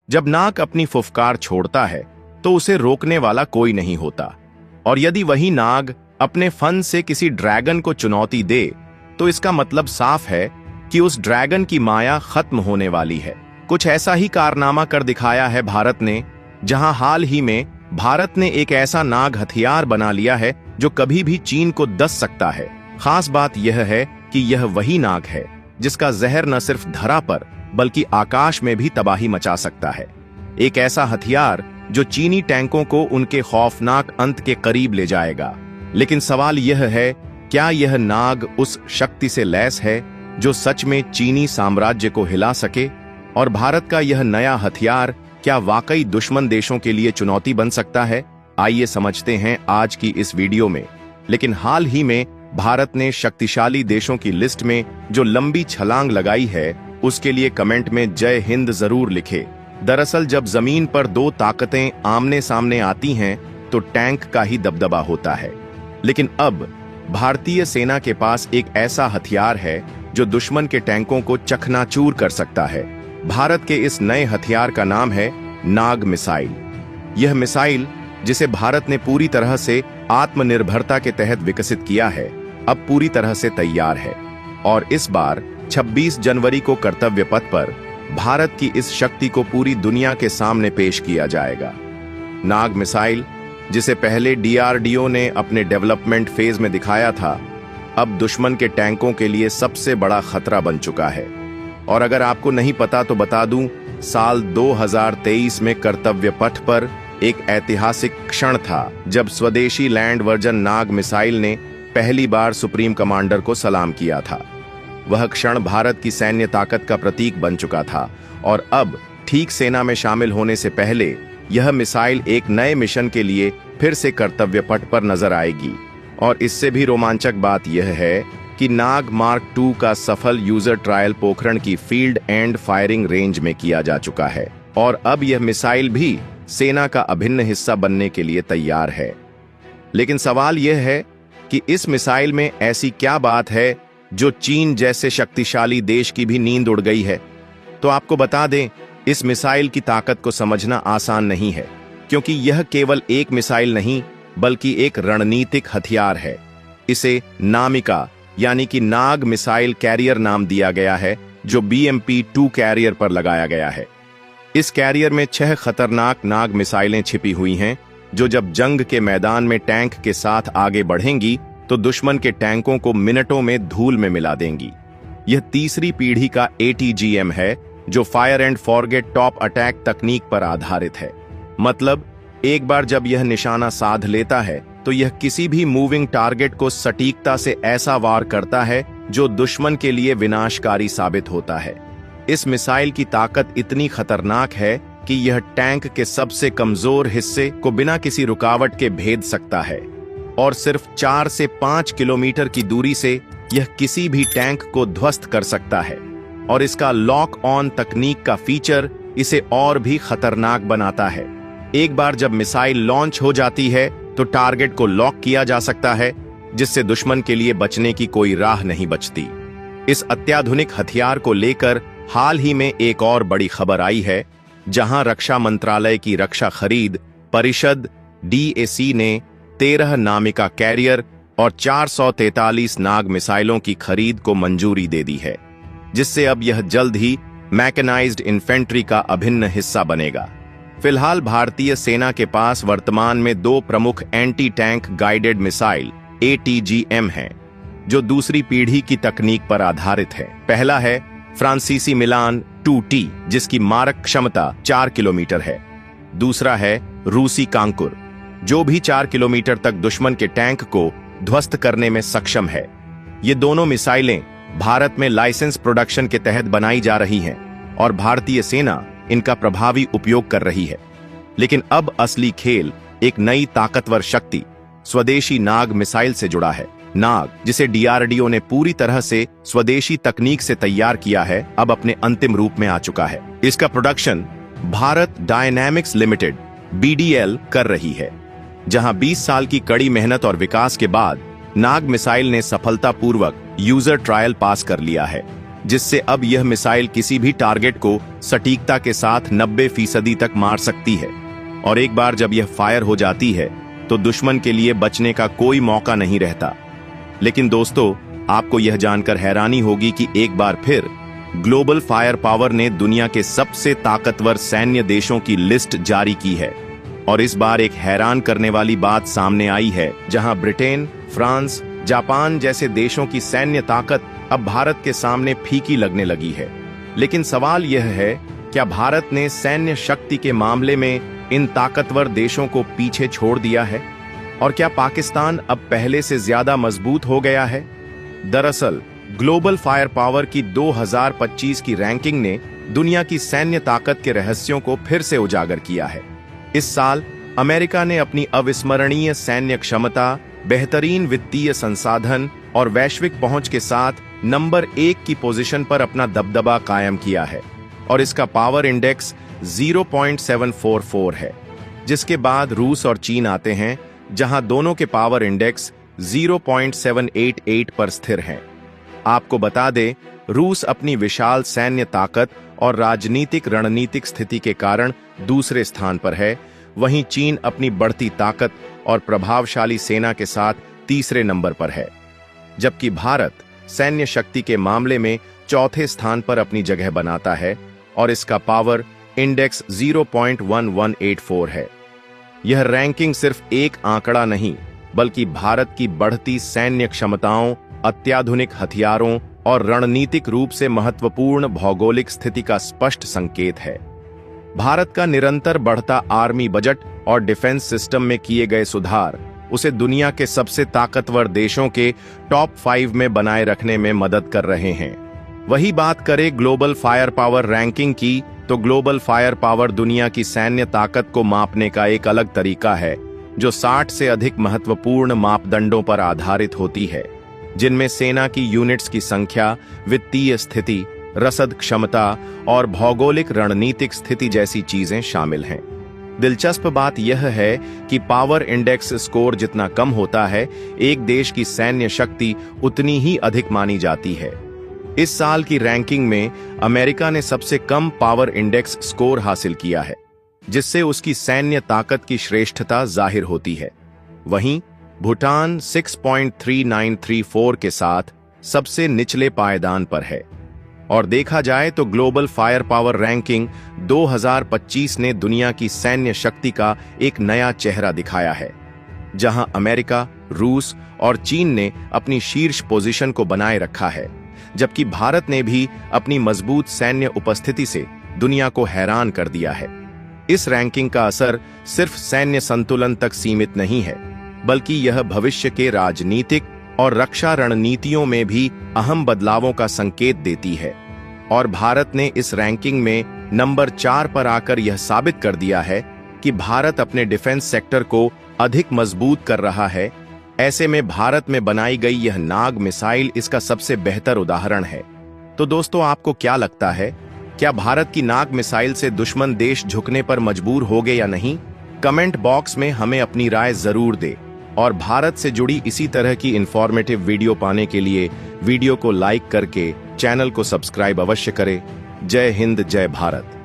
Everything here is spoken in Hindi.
जब नाग अपनी फुफकार छोड़ता है तो उसे रोकने वाला कोई नहीं होता, और यदि वही नाग अपने फन से किसी ड्रैगन को चुनौती दे तो इसका मतलब साफ है कि उस ड्रैगन की माया खत्म होने वाली है। कुछ ऐसा ही कारनामा कर दिखाया है भारत ने, जहां हाल ही में भारत ने एक ऐसा नाग हथियार बना लिया है जो कभी भी चीन को दस सकता है। खास बात यह है कि यह वही नाग है जिसका जहर न सिर्फ धरा पर बल्कि आकाश में भी तबाही मचा सकता है। एक ऐसा हथियार जो चीनी टैंकों को उनके खौफनाक अंत के करीब ले जाएगा। लेकिन सवाल यह है, क्या यह नाग उस शक्ति से लैस है जो सच में चीनी साम्राज्य को हिला सके? और भारत का यह नया हथियार क्या वाकई दुश्मन देशों के लिए चुनौती बन सकता है? आइए समझते हैं आज की इस वीडियो में। लेकिन हाल ही में भारत ने शक्तिशाली देशों की लिस्ट में जो लंबी छलांग लगाई है, उसके लिए कमेंट में जय हिंद जरूर लिखे। दरअसल जब जमीन पर दो ताकतें आमने सामने आती हैं तो टैंक का ही दबदबा होता है। लेकिन अब भारतीय सेना के पास एक ऐसा हथियार है जो दुश्मन के टैंकों को चकनाचूर कर सकता है। भारत के इस नए हथियार का नाम है नाग मिसाइल। यह मिसाइल, जिसे भारत ने पूरी तरह से आत्मनिर्भरता के तहत विकसित किया है, अब पूरी तरह से तैयार है। और इस बार 26 जनवरी को कर्तव्य पथ पर भारत की इस शक्ति को पूरी दुनिया के सामने पेश किया जाएगा। नाग मिसाइल, जिसे पहले डीआरडीओ ने अपने डेवलपमेंट फेज में दिखाया था, अब दुश्मन के टैंकों के लिए सबसे बड़ा खतरा बन चुका है। और अगर आपको नहीं पता तो बता दूं, साल 2023 में कर्तव्य पथ पर एक ऐतिहासिक क्षण था जब स्वदेशी लैंड वर्जन नाग मिसाइल ने पहली बार सुप्रीम कमांडर को सलाम किया था। वह क्षण भारत की सैन्य ताकत का प्रतीक बन चुका था, और अब ठीक सेना में शामिल होने से पहले यह मिसाइल एक नए मिशन के लिए फिर से कर्तव्य पथ पर नजर आएगी। और इससे भी रोमांचक बात यह है कि नाग मार्क 2 का सफल यूजर ट्रायल पोखरण की फील्ड एंड फायरिंग रेंज में किया जा चुका है, और अब यह मिसाइल भी सेना का अभिन्न हिस्सा बनने के लिए तैयार है। लेकिन सवाल यह है कि इस मिसाइल में ऐसी क्या बात है जो चीन जैसे शक्तिशाली देश की भी नींद उड़ गई है? तो आपको बता दें, इस मिसाइल की ताकत को समझना आसान नहीं है, क्योंकि यह केवल एक मिसाइल नहीं बल्कि एक रणनीतिक हथियार है। इसे नामिका यानी कि नाग मिसाइल कैरियर नाम दिया गया है, जो BMP-2 कैरियर पर लगाया गया है। इस कैरियर में 6 खतरनाक नाग मिसाइलें छिपी हुई हैं, जो जब जंग के मैदान में टैंक के साथ आगे बढ़ेंगी तो दुश्मन के टैंकों को मिनटों में धूल में मिला देंगी। यह तीसरी पीढ़ी का ATGM है, जो fire and forget top attack तकनीक पर आधारित है। मतलब एक बार जब यह निशाना साध लेता है तो यह किसी भी मूविंग टारगेट को सटीकता से ऐसा वार करता है जो दुश्मन के लिए विनाशकारी साबित होता है। इस मिसाइल की ताकत इतनी खतरनाक है कि यह टैंक के सबसे कमजोर हिस्से को बिना किसी रुकावट के भेद सकता है, और सिर्फ 4 से 5 किलोमीटर की दूरी से यह किसी भी टैंक को ध्वस्त कर सकता है। और इसका लॉक ऑन तकनीक का फीचर इसे और भी खतरनाक बनाता है। एक बार जब मिसाइल लॉन्च हो जाती है तो टारगेट को लॉक किया जा सकता है, जिससे दुश्मन के लिए बचने की कोई राह नहीं बचती। इस अत्याधुनिक हथियार को लेकर हाल ही में एक और बड़ी खबर आई है, जहां रक्षा मंत्रालय की रक्षा खरीद परिषद DAC ने 13 नामिका कैरियर और 443 नाग मिसाइलों की खरीद को मंजूरी दे दी है, जिससे अब यह जल्द ही मैकेनाइज्ड इन्फेंट्री का अभिन्न हिस्सा बनेगा। फिलहाल भारतीय सेना के पास वर्तमान में 2 प्रमुख anti tank guided missile ATGM हैं, जो दूसरी पीढ़ी की तकनीक पर आधारित है। पहला है फ्रांसीसी मिलान 2T, जिसकी मारक क्षमता 4 किलोमीटर है। दूसरा है रूसी कांकुर, जो भी 4 किलोमीटर तक दुश्मन के टैंक को ध्वस्त करने में सक्षम है। ये दोनों मिसाइलें भारत में लाइसेंस प्रोडक्शन के तहत बनाई जा रही हैं, और भारतीय सेना इनका प्रभावी उपयोग कर रही है। लेकिन अब असली खेल एक नई ताकतवर शक्ति स्वदेशी नाग मिसाइल से जुड़ा है। नाग, जिसे DRDO ने पूरी तरह से स्वदेशी तकनीक से तैयार किया है, अब अपने अंतिम रूप में आ चुका है। इसका production Bharat dynamics limited BDL कर रही है, जहां 20 साल की कड़ी मेहनत और विकास के बाद नाग मिसाइल ने सफलतापूर्वक यूजर ट्रायल पास कर लिया है। जिससे अब यह मिसाइल किसी भी टारगेट को सटीकता के साथ 90% तक मार सकती है। और एक बार जब यह फायर हो जाती है तो दुश्मन के लिए बचने का कोई मौका नहीं रहता। लेकिन दोस्तों, आपको यह जानकर हैरानी होगी कि एक बार फिर ग्लोबल फायर पावर ने दुनिया के सबसे ताकतवर सैन्य देशों की लिस्ट जारी की है। और इस बार एक हैरान करने वाली बात सामने आई है, जहां ब्रिटेन, फ्रांस, जापान जैसे देशों की सैन्य ताकत अब भारत के सामने फीकी लगने लगी है। लेकिन सवाल यह है, क्या भारत ने सैन्य शक्ति के मामले में इन ताकतवर देशों को पीछे छोड़ दिया है? और क्या पाकिस्तान अब पहले से ज्यादा मजबूत हो गया है? दरअसल ग्लोबल फायर पावर की 2025 की रैंकिंग ने दुनिया की सैन्य ताकत के रहस्यों को फिर से उजागर किया है। इस साल अमेरिका ने अपनी अविस्मरणीय सैन्य क्षमता, बेहतरीन वित्तीय संसाधन और वैश्विक पहुंच के साथ नंबर 1 की पोजीशन पर अपना दबदबा कायम किया है। और इसका पावर इंडेक्स 0.744 है, जिसके बाद रूस और चीन आते हैं, जहां दोनों के पावर इंडेक्स 0.788 पर स्थिर हैं। आपको बता दें, रूस अपनी विशाल सैन्य ताकत और राजनीतिक रणनीतिक स्थिति के कारण दूसरे स्थान पर है, वहीं चीन अपनी बढ़ती ताकत और प्रभावशाली सेना के साथ तीसरे नंबर पर है। जबकि भारत सैन्य शक्ति के मामले में चौथे स्थान पर अपनी जगह बनाता है और इसका पावर इंडेक्स 0.1184 है। यह रैंकिंग सिर्फ एक आंकड़ा नहीं, बल्कि भारत की बढ़ती सैन्य क्षमताओं, अत्याधुनिक हथियारों और रणनीतिक रूप से महत्वपूर्ण भौगोलिक स्थिति का स्पष्ट संकेत है। भारत का निरंतर बढ़ता आर्मी बजट और डिफेंस सिस्टम में किए गए सुधार उसे दुनिया के सबसे ताकतवर देशों के टॉप 5 में बनाए रखने में मदद कर रहे हैं। वही बात करें ग्लोबल फायर पावर रैंकिंग की, तो ग्लोबल फायर पावर दुनिया की सैन्य ताकत को मापने का एक अलग तरीका है, जो 60 से अधिक महत्वपूर्ण मापदंडों पर आधारित होती है, जिनमें सेना की यूनिट्स की संख्या, वित्तीय स्थिति, रसद क्षमता और भौगोलिक रणनीतिक स्थिति जैसी चीजें शामिल हैं। दिलचस्प बात यह है कि पावर इंडेक्स स्कोर जितना कम होता है, एक देश की सैन्य शक्ति उतनी ही अधिक मानी जाती है। इस साल की रैंकिंग में अमेरिका ने सबसे कम पावर इंडेक्स स्कोर हासिल किया है, जिससे उसकी सैन्य ताकत की श्रेष्ठता जाहिर होती है। वहीं भूटान 6.3934 के साथ सबसे निचले पायदान पर है। और देखा जाए तो ग्लोबल फायर पावर रैंकिंग 2025 ने दुनिया की सैन्य शक्ति का एक नया चेहरा दिखाया है, जहां अमेरिका, रूस और चीन ने अपनी शीर्ष पोजीशन को बनाए रखा है, जबकि भारत ने भी अपनी मजबूत सैन्य उपस्थिति से दुनिया को हैरान कर दिया है। इस रैंकिंग का असर सिर्फ सैन्य संतुलन तक सीमित नहीं है, बल्कि यह भविष्य के राजनीतिक और रक्षा रणनीतियों में भी अहम बदलावों का संकेत देती है। और भारत ने इस रैंकिंग में नंबर 4 पर आकर यह साबित कर दिया है कि भारत अपने डिफेंस सेक्टर को अधिक मजबूत कर रहा है। ऐसे में भारत में बनाई गई यह नाग मिसाइल इसका सबसे बेहतर उदाहरण है। तो दोस्तों, आपको क्या लगता है, क्या भारत की नाग मिसाइल से दुश्मन देश झुकने पर मजबूर हो गए या नहीं? कमेंट बॉक्स में हमें अपनी राय जरूर दे। और भारत से जुड़ी इसी तरह की इंफॉर्मेटिव वीडियो पाने के लिए वीडियो को लाइक करके चैनल को सब्सक्राइब अवश्य करें। जय हिंद, जय भारत।